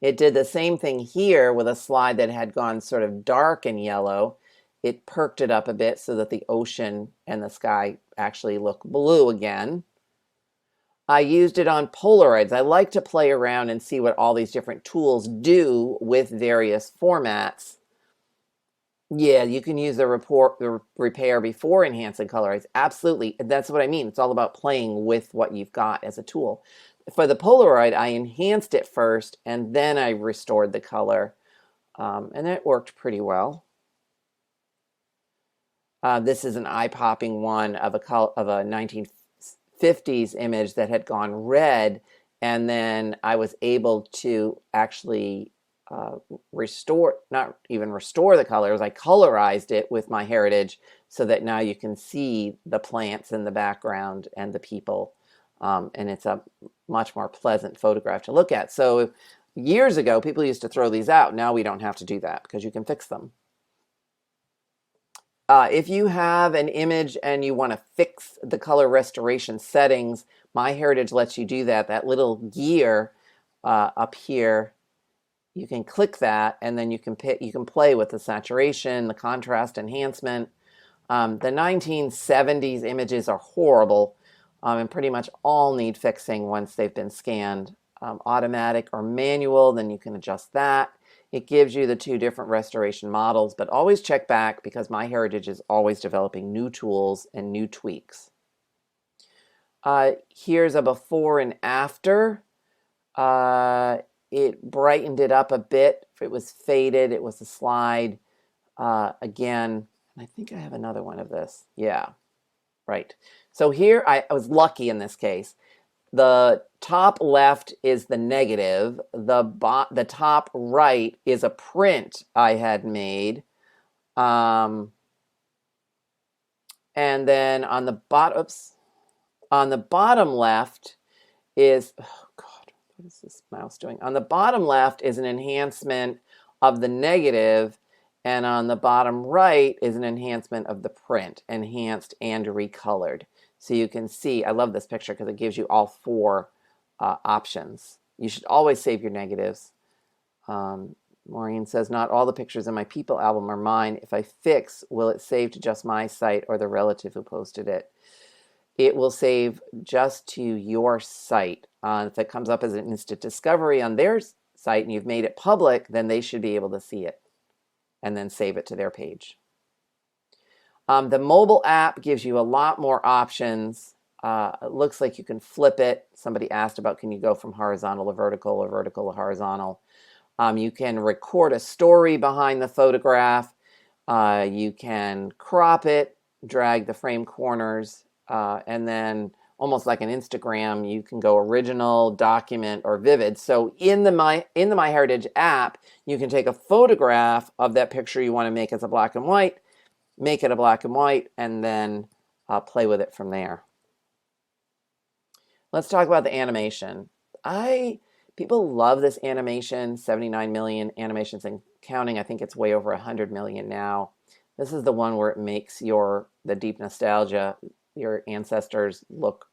It did the same thing here with a slide that had gone sort of dark and yellow. It perked it up a bit so that the ocean and the sky actually look blue again. I used it on Polaroids. I like to play around and see what all these different tools do with various formats. Yeah, you can use the repair before enhance and colorize. Absolutely. That's what I mean. It's all about playing with what you've got as a tool. For the Polaroid, I enhanced it first and then I restored the color. And it worked pretty well. This is an eye-popping one of a 1950s image that had gone red, and then I was able to actually not even restore the colors. I colorized it with MyHeritage so that now you can see the plants in the background and the people, and it's a much more pleasant photograph to look at. So years ago, people used to throw these out. Now we don't have to do that because you can fix them. If you have an image and you want to fix the color restoration settings, MyHeritage lets you do that. That little gear up here, you can click that, and then you can play with the saturation, the contrast enhancement. The 1970s images are horrible and pretty much all need fixing once they've been scanned. Automatic or manual, then you can adjust that. It gives you the two different restoration models, but always check back because MyHeritage is always developing new tools and new tweaks. Here's a before and after. It brightened it up a bit. If it was faded, it was a slide. Again, and I think I have another one of this. Yeah, right. So here, I was lucky in this case. The top left is the negative. The top right is a print I had made. And then on the bottom left is, oh God, what is this mouse doing? On the bottom left is an enhancement of the negative, and on the bottom right is an enhancement of the print, enhanced and recolored. So you can see, I love this picture because it gives you all four options. You should always save your negatives. Maureen says, not all the pictures in my People album are mine. If I fix, will it save to just my site or the relative who posted it? It will save just to your site. If it comes up as an instant discovery on their site and you've made it public, then they should be able to see it and then save it to their page. The mobile app gives you a lot more options. It looks like you can flip it. Somebody asked about, can you go from horizontal to vertical or vertical to horizontal? You can record a story behind the photograph. You can crop it, drag the frame corners, and then almost like an Instagram, you can go original, document, or vivid. So in the MyHeritage app, you can take a photograph of that picture you want to make as a black and white, make it a black and white, and then play with it from there. Let's talk about the animation. People love this animation, 79 million animations and counting. I think it's way over 100 million now. This is the one where it makes the deep nostalgia, your ancestors look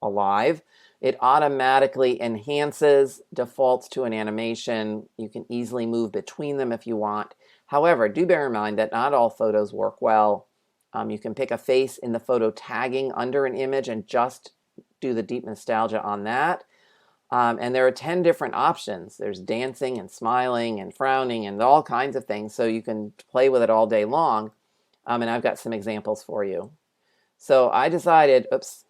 alive. It automatically enhances, defaults to an animation. You can easily move between them if you want. However, do bear in mind that not all photos work well. You can pick a face in the photo tagging under an image and just do the deep nostalgia on that. And there are 10 different options. There's dancing and smiling and frowning and all kinds of things. So you can play with it all day long. And I've got some examples for you. So I decided, oops,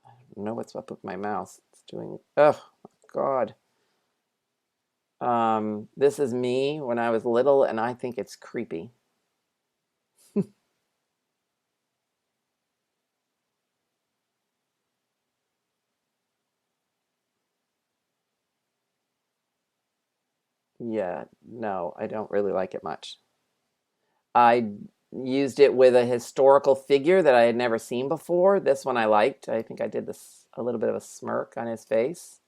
I don't know what's up with my mouse. It's doing, oh God. This is me when I was little, and I think it's creepy. Yeah, no, I don't really like it much. I used it with a historical figure that I had never seen before. This one I liked. I think I did this a little bit of a smirk on his face.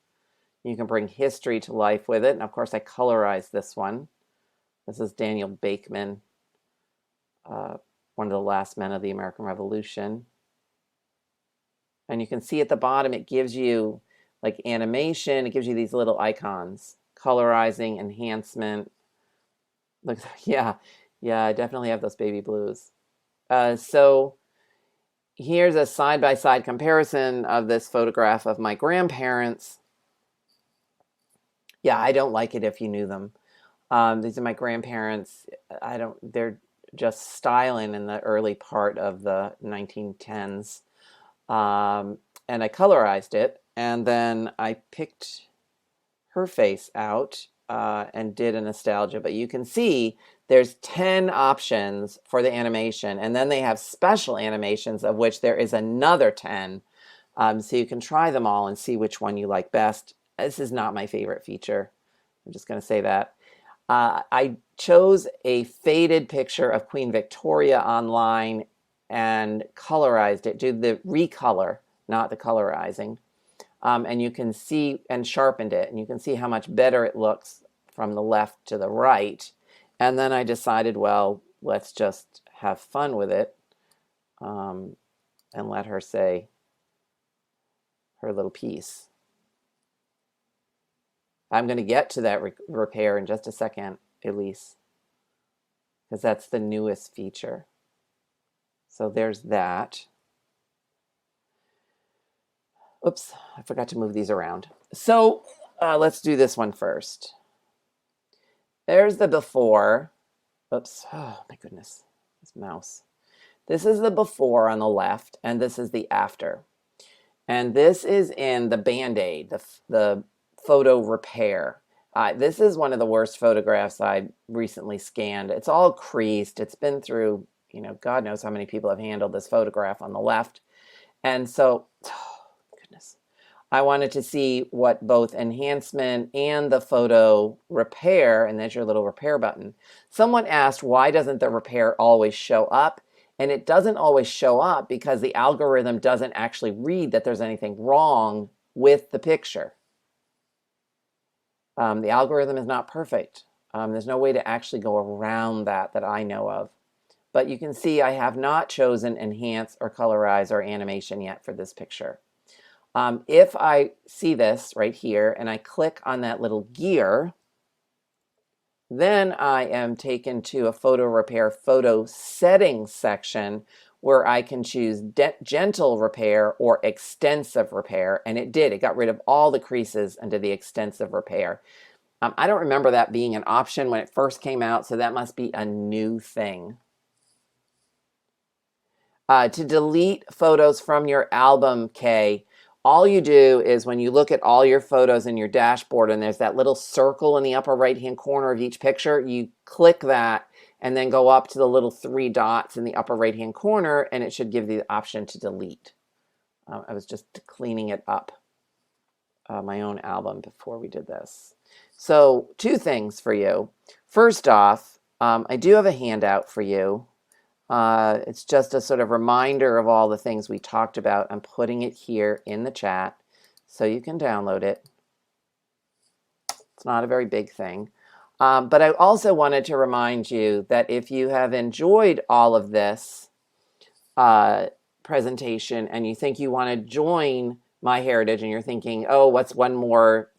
You can bring history to life with it. And of course, I colorized this one. This is Daniel Bakeman, one of the last men of the American Revolution. And you can see at the bottom, it gives you like animation. It gives you these little icons, colorizing, enhancement. Look, yeah, I definitely have those baby blues. So here's a side-by-side comparison of this photograph of my grandparents. Yeah, I don't like it if you knew them. These are my grandparents. They're just styling in the early part of the 1910s. And I colorized it, and then I picked her face out and did a nostalgia. But you can see there's 10 options for the animation, and then they have special animations of which there is another 10. So you can try them all and see which one you like best. This is not my favorite feature. I'm just going to say that. I chose a faded picture of Queen Victoria online and colorized it, did the recolor, not the colorizing. And you can see, and sharpened it, and you can see how much better it looks from the left to the right. And then I decided, well, let's just have fun with it and let her say her little piece. I'm going to get to that repair in just a second, Elise, because that's the newest feature. So there's that. Oops, I forgot to move these around. So let's do this one first. There's the before. Oops, oh my goodness, this mouse. This is the before on the left, and this is the after. And this is in the Band-Aid, the photo repair. This is one of the worst photographs I recently scanned. It's all creased. It's been through, God knows how many people have handled this photograph on the left. And so, oh, goodness, I wanted to see what both enhancement and the photo repair, and there's your little repair button. Someone asked, why doesn't the repair always show up? And it doesn't always show up because the algorithm doesn't actually read that there's anything wrong with the picture. The algorithm is not perfect. There's no way to actually go around that I know of. But you can see I have not chosen enhance or colorize or animation yet for this picture. If I see this right here and I click on that little gear, then I am taken to a photo repair photo settings section where I can choose gentle repair or extensive repair. And it did. It got rid of all the creases and did the extensive repair. I don't remember that being an option when it first came out, so that must be a new thing. To delete photos from your album, Kay, all you do is when you look at all your photos in your dashboard and there's that little circle in the upper right-hand corner of each picture, you click that and then go up to the little three dots in the upper right-hand corner and it should give you the option to delete. I was just cleaning it up, my own album before we did this. So 2 things for you. First off, I do have a handout for you. It's just a sort of reminder of all the things we talked about. I'm putting it here in the chat so you can download it. It's not a very big thing. But I also wanted to remind you that if you have enjoyed all of this presentation and you think you want to join MyHeritage and you're thinking, oh, what's one more,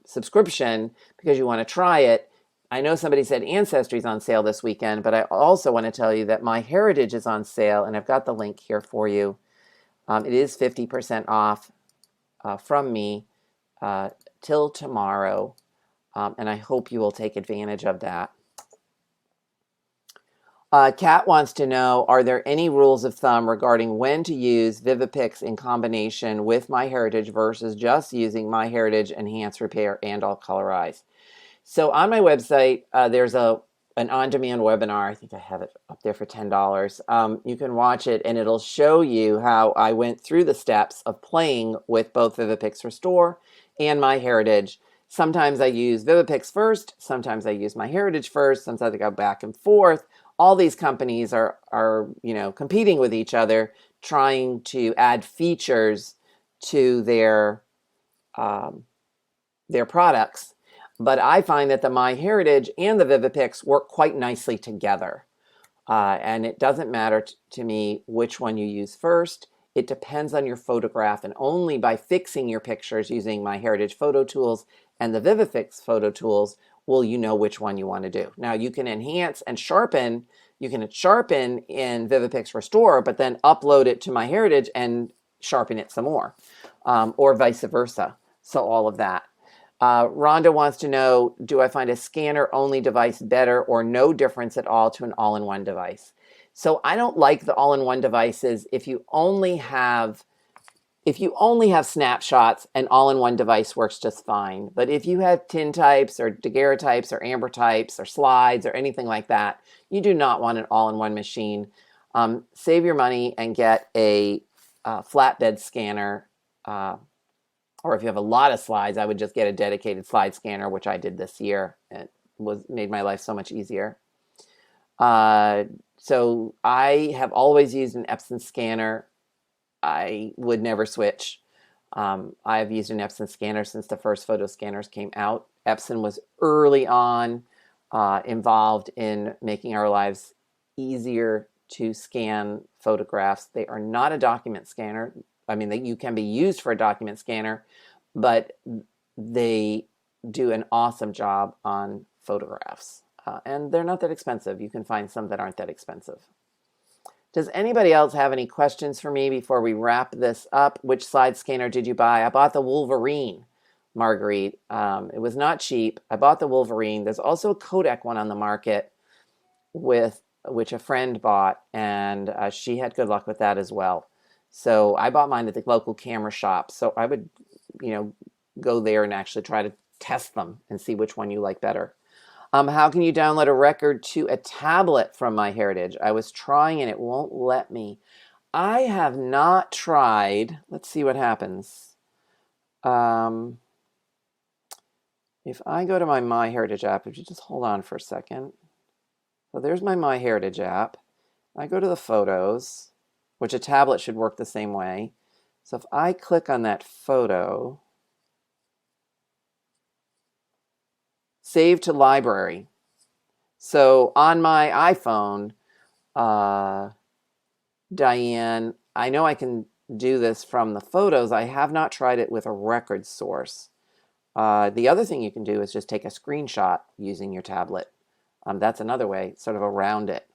subscription because you want to try it. I know somebody said Ancestry is on sale this weekend, but I also want to tell you that MyHeritage is on sale, and I've got the link here for you. It is 50% off from me till tomorrow, and I hope you will take advantage of that. Kat wants to know, are there any rules of thumb regarding when to use Vivipix in combination with MyHeritage versus just using MyHeritage Enhance Repair and All Colorize? So on my website, there's an on-demand webinar. I think I have it up there for $10. You can watch it and it'll show you how I went through the steps of playing with both Vivipix Restore and MyHeritage. Sometimes I use Vivipix first, sometimes I use MyHeritage first, sometimes I go back and forth. All these companies are competing with each other, trying to add features to their products. But I find that the MyHeritage and the Vivipix work quite nicely together. And it doesn't matter to me which one you use first. It depends on your photograph, and only by fixing your pictures using MyHeritage photo tools and the Vivipix photo tools will you know which one you want to do. Now you can enhance and sharpen. You can sharpen in Vivipix Restore, but then upload it to MyHeritage and sharpen it some more, or vice versa. So all of that. Rhonda wants to know, do I find a scanner-only device better or no difference at all to an all-in-one device? So I don't like the all-in-one devices if you only have snapshots, an all-in-one device works just fine. But if you have tintypes or daguerreotypes or ambrotypes or slides or anything like that, you do not want an all-in-one machine. Save your money and get a flatbed scanner. Or if you have a lot of slides, I would just get a dedicated slide scanner, which I did this year. It made my life so much easier. So I have always used an Epson scanner. I would never switch. I've used an Epson scanner since the first photo scanners came out. Epson was early on involved in making our lives easier to scan photographs. They are not a document scanner. I mean, you can be used for a document scanner, but they do an awesome job on photographs. And they're not that expensive. You can find some that aren't that expensive. Does anybody else have any questions for me before we wrap this up? Which slide scanner did you buy? I bought the Wolverine, Marguerite. It was not cheap. I bought the Wolverine. There's also a Kodak one on the market which a friend bought, and she had good luck with that as well. So I bought mine at the local camera shop. So I would, go there and actually try to test them and see which one you like better. How can you download a record to a tablet from MyHeritage? I was trying and it won't let me. I have not tried. Let's see what happens. If I go to my MyHeritage app, if you just hold on for a second. So there's my MyHeritage app. I go to the photos, which a tablet should work the same way. So if I click on that photo, save to library. So on my iPhone, Diane, I know I can do this from the photos. I have not tried it with a record source. The other thing you can do is just take a screenshot using your tablet. That's another way, sort of around it.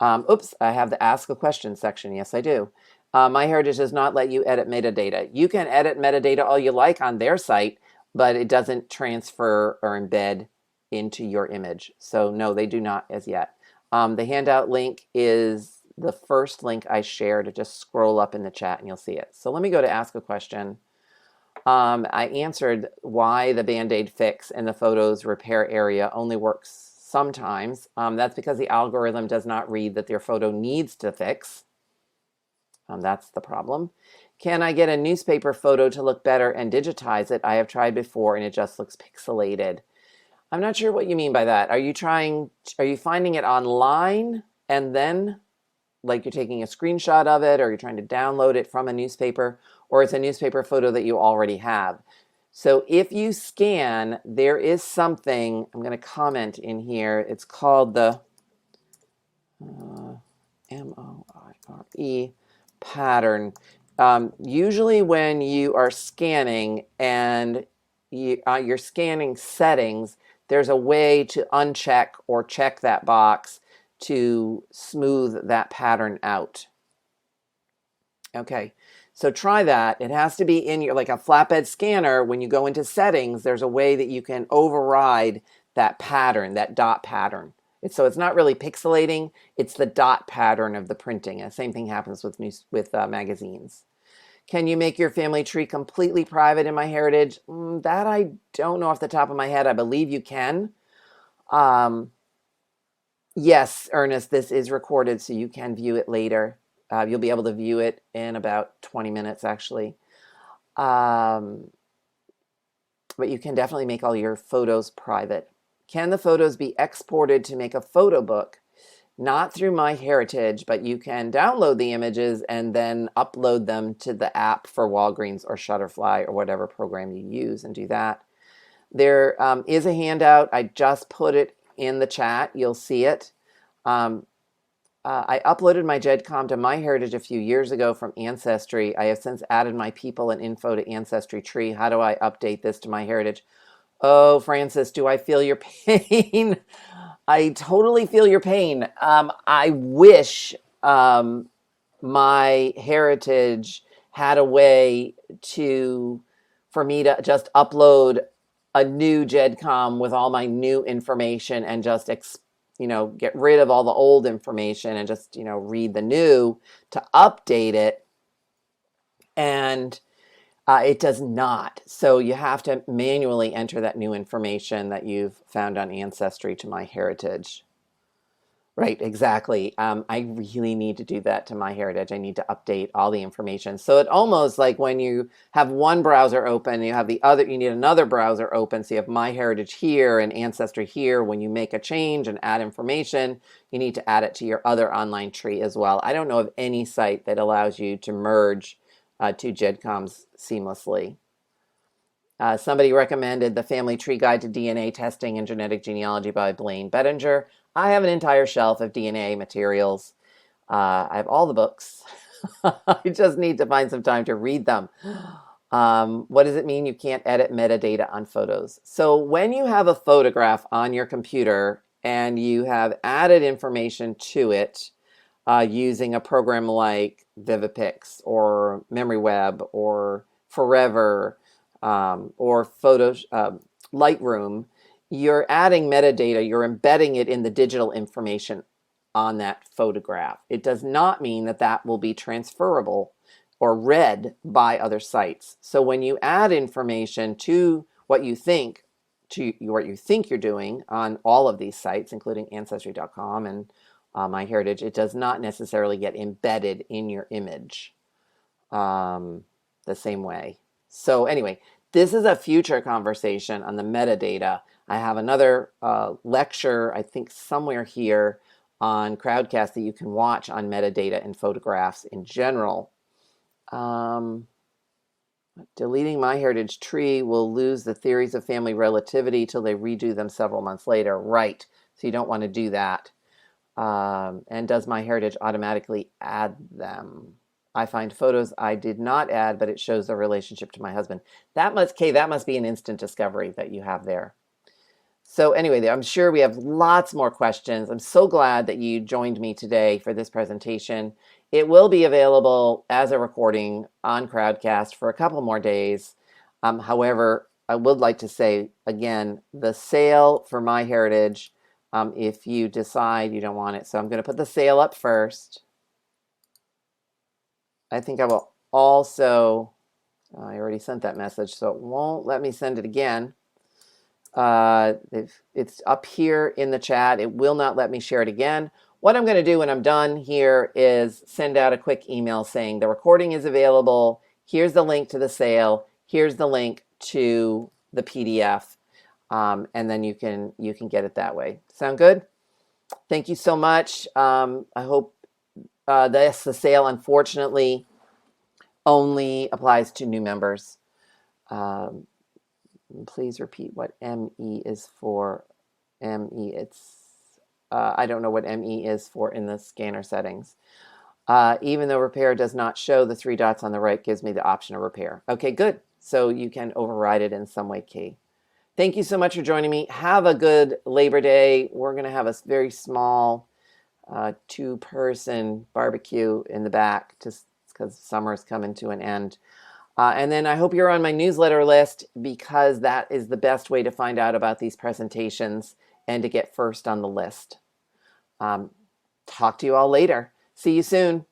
Oops, I have the ask a question section. Yes, I do. MyHeritage does not let you edit metadata. You can edit metadata all you like on their site, but it doesn't transfer or embed into your image. So no, they do not as yet. The handout link is the first link I shared. Just scroll up in the chat and you'll see it. So let me go to ask a question. I answered why the Band-Aid fix in the photos repair area only works sometimes. That's because the algorithm does not read that your photo needs to fix. That's the problem. Can I get a newspaper photo to look better and digitize it? I have tried before and it just looks pixelated. I'm not sure what you mean by that. Are you finding it online and then like you're taking a screenshot of it, or you're trying to download it from a newspaper, or it's a newspaper photo that you already have? So if you scan, there is something, I'm going to comment in here. It's called the M-O-I-R-E pattern. Usually when you are scanning and you're scanning settings, there's a way to uncheck or check that box to smooth that pattern out. Okay, so try that. It has to be in your, like a flatbed scanner, when you go into settings, there's a way that you can override that pattern, that dot pattern. So it's not really pixelating, it's the dot pattern of the printing. And the same thing happens with magazines. Can you make your family tree completely private in MyHeritage? That I don't know off the top of my head. I believe you can. Yes, Ernest, this is recorded, so you can view it later. You'll be able to view it in about 20 minutes, actually. But you can definitely make all your photos private. Can the photos be exported to make a photo book? Not through MyHeritage, but you can download the images and then upload them to the app for Walgreens or Shutterfly or whatever program you use and do that. There is a handout. I just put it in the chat. You'll see it. I uploaded my GEDCOM to MyHeritage a few years ago from Ancestry. I have since added my people and info to Ancestry Tree. How do I update this to MyHeritage? Oh, Francis, do I feel your pain? I totally feel your pain. I wish MyHeritage had a way for me to just upload a new GEDCOM with all my new information and just get rid of all the old information and just read the new to update it, and it does not. So you have to manually enter that new information that you've found on Ancestry to MyHeritage. Right, exactly. I really need to do that to MyHeritage. I need to update all the information. So it almost like when you have one browser open, you have the other, you need another browser open. So you have MyHeritage here and Ancestry here. When you make a change and add information, you need to add it to your other online tree as well. I don't know of any site that allows you to merge two GEDCOMs seamlessly. Somebody recommended the Family Tree Guide to DNA Testing and Genetic Genealogy by Blaine Bettinger. I have an entire shelf of DNA materials. I have all the books. I just need to find some time to read them. What does it mean you can't edit metadata on photos? So when you have a photograph on your computer and you have added information to it using a program like Vivipix or MemoryWeb or Forever, or Lightroom, you're adding metadata, you're embedding it in the digital information on that photograph. It does not mean that that will be transferable or read by other sites. So when you add information to what you think you're doing on all of these sites, including Ancestry.com and MyHeritage, it does not necessarily get embedded in your image the same way. So anyway, this is a future conversation on the metadata. I have another lecture, I think somewhere here on Crowdcast that you can watch on metadata and photographs in general. Deleting MyHeritage tree will lose the theories of family relativity till they redo them several months later. Right, so you don't want to do that. And does MyHeritage automatically add them? I find photos I did not add, but it shows the relationship to my husband. That must be an instant discovery that you have there. So anyway, I'm sure we have lots more questions. I'm so glad that you joined me today for this presentation. It will be available as a recording on Crowdcast for a couple more days. However, I would like to say, again, the sale for MyHeritage, if you decide you don't want it. So I'm going to put the sale up first. I think I will also, I already sent that message, so it won't let me send it again. It's up here in the chat. It will not let me share it again. What I'm going to do when I'm done here is send out a quick email saying the recording is available. Here's the link to the sale. Here's the link to the PDF. And then you can get it that way. Sound good? Thank you so much. I hope the sale, unfortunately, only applies to new members. Please repeat what ME is for. ME, I don't know what ME is for in the scanner settings. Even though repair does not show, the 3 dots on the right gives me the option of repair. Okay, good. So you can override it in some way, Key. Thank you so much for joining me. Have a good Labor Day. We're going to have a very small 2-person barbecue in the back just because summer is coming to an end. And then I hope you're on my newsletter list because that is the best way to find out about these presentations and to get first on the list. Talk to you all later. See you soon.